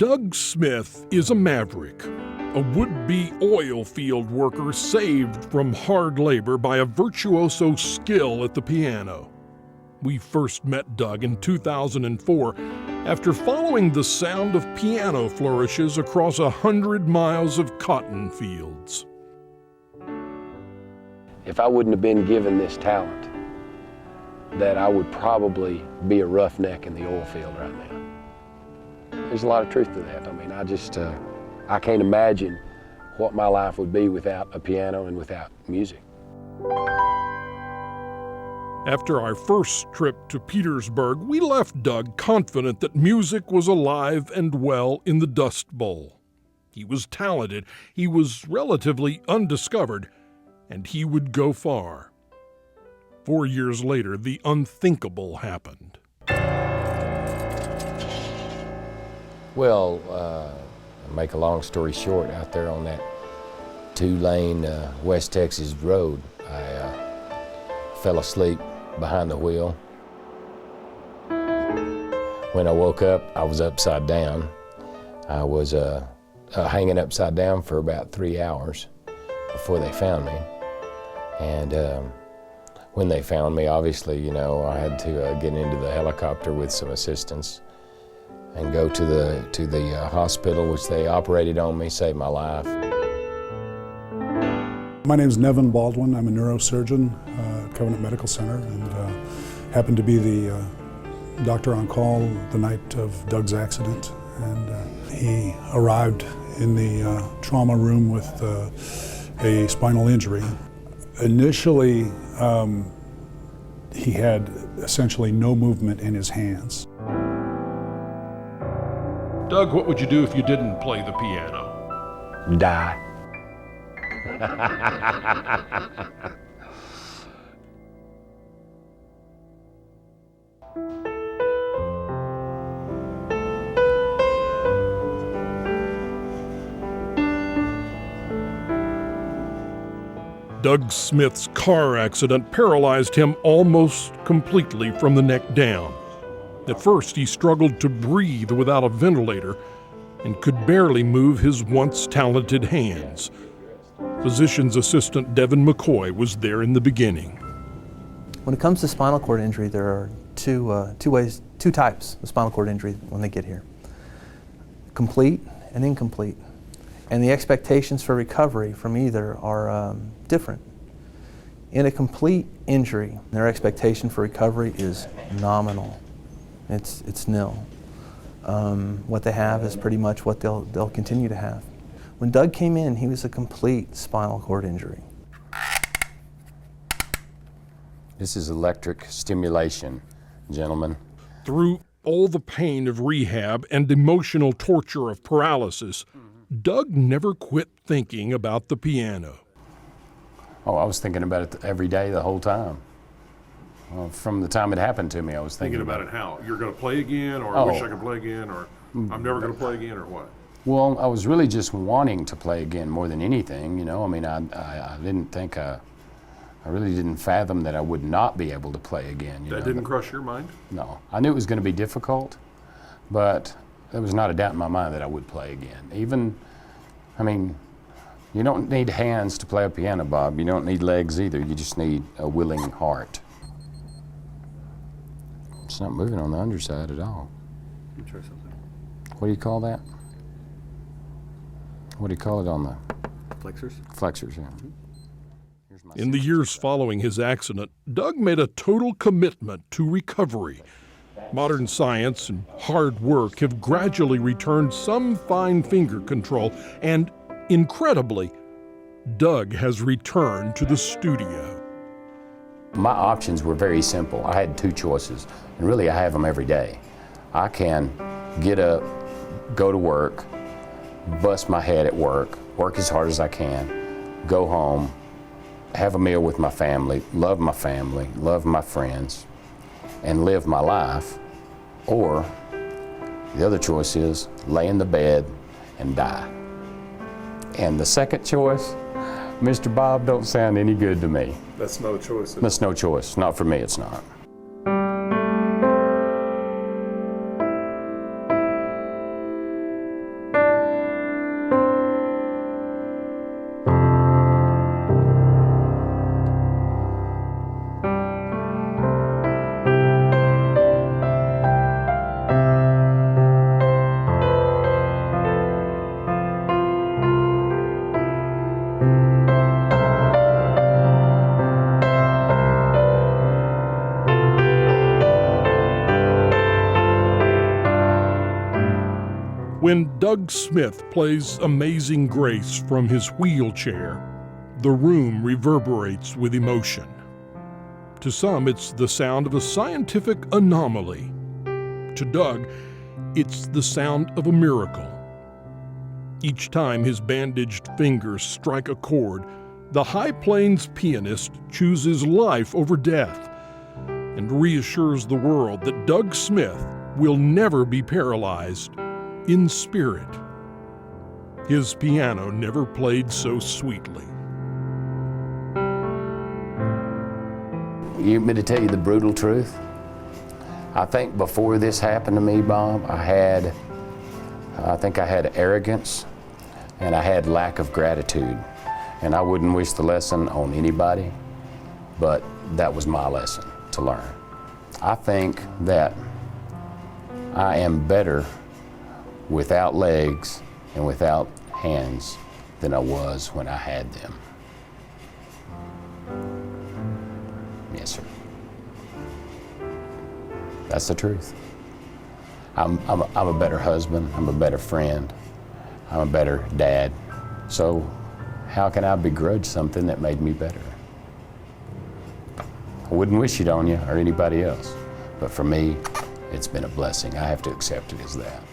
Doug Smith is a maverick, a would-be oil field worker saved from hard labor by a virtuoso skill at the piano. We first met Doug in 2004 after following the sound of piano flourishes across 100 miles of cotton fields. If I wouldn't have been given this talent, that I would probably be a roughneck in the oil field right now. There's a lot of truth to that. I mean, I can't imagine what my life would be without a piano and without music. After our first trip to Petersburg, we left Doug confident that music was alive and well in the Dust Bowl. He was talented, he was relatively undiscovered, and he would go far. 4 years later, the unthinkable happened. Well, make a long story short, out there on that two-lane West Texas road, I fell asleep behind the wheel. When I woke up, I was upside down. I was hanging upside down for about 3 hours before they found me. And when they found me, obviously, you know, I had to get into the helicopter with some assistance and go to the hospital, which they operated on me, saved my life. My name is Nevin Baldwin. I'm a neurosurgeon at Covenant Medical Center, and happened to be the doctor on call the night of Doug's accident. And he arrived in the trauma room with a spinal injury. Initially, he had essentially no movement in his hands. Doug, what would you do if you didn't play the piano? Die. Doug Smith's car accident paralyzed him almost completely from the neck down. At first, he struggled to breathe without a ventilator and could barely move his once talented hands. Physician's assistant Devin McCoy was there in the beginning. When it comes to spinal cord injury, there are two types of spinal cord injury when they get here: complete and incomplete. And the expectations for recovery from either are different. In a complete injury, their expectation for recovery is nominal. It's nil. What they have is pretty much what they'll continue to have. When Doug came in, he was a complete spinal cord injury. This is electric stimulation, gentlemen. Through all the pain of rehab and emotional torture of paralysis, Doug never quit thinking about the piano. Oh, I was thinking about it every day, the whole time. Well, from the time it happened to me, I was thinking about it. How? You're going to play again, or I wish I could play again, or I'm never going to play again, or what? Well, I was really just wanting to play again more than anything, you know. I mean, I didn't think, I really didn't fathom that I would not be able to play again. That didn't cross your mind? No. I knew it was going to be difficult, but there was not a doubt in my mind that I would play again. Even, I mean, you don't need hands to play a piano, Bob. You don't need legs either. You just need a willing heart. It's not moving on the underside at all. Let me try something. What do you call that? What do you call it on the... Flexors? Flexors, yeah. In the years following his accident, Doug made a total commitment to recovery. Modern science and hard work have gradually returned some fine finger control, and incredibly, Doug has returned to the studio. My options were very simple. I had two choices, and really I have them every day. I can get up, go to work, bust my head at work as hard as I can, go home, have a meal with my family, love my friends, and live my life. Or the other choice is lay in the bed and die. And the second choice, Mr. Bob, don't sound any good to me. That's no choice. That's no choice. Not for me, it's not. Doug Smith plays Amazing Grace from his wheelchair, the room reverberates with emotion. To some, it's the sound of a scientific anomaly. To Doug, it's the sound of a miracle. Each time his bandaged fingers strike a chord, the High Plains pianist chooses life over death and reassures the world that Doug Smith will never be paralyzed in spirit. His piano never played so sweetly. You want me to tell you the brutal truth? I think before this happened to me, Bob, I think I had arrogance and I had lack of gratitude. And I wouldn't wish the lesson on anybody, but that was my lesson to learn. I think that I am better without legs and without hands than I was when I had them. Yes, sir. That's the truth. I'm a better husband, I'm a better friend, I'm a better dad. So how can I begrudge something that made me better? I wouldn't wish it on you or anybody else, but for me, it's been a blessing. I have to accept it as that.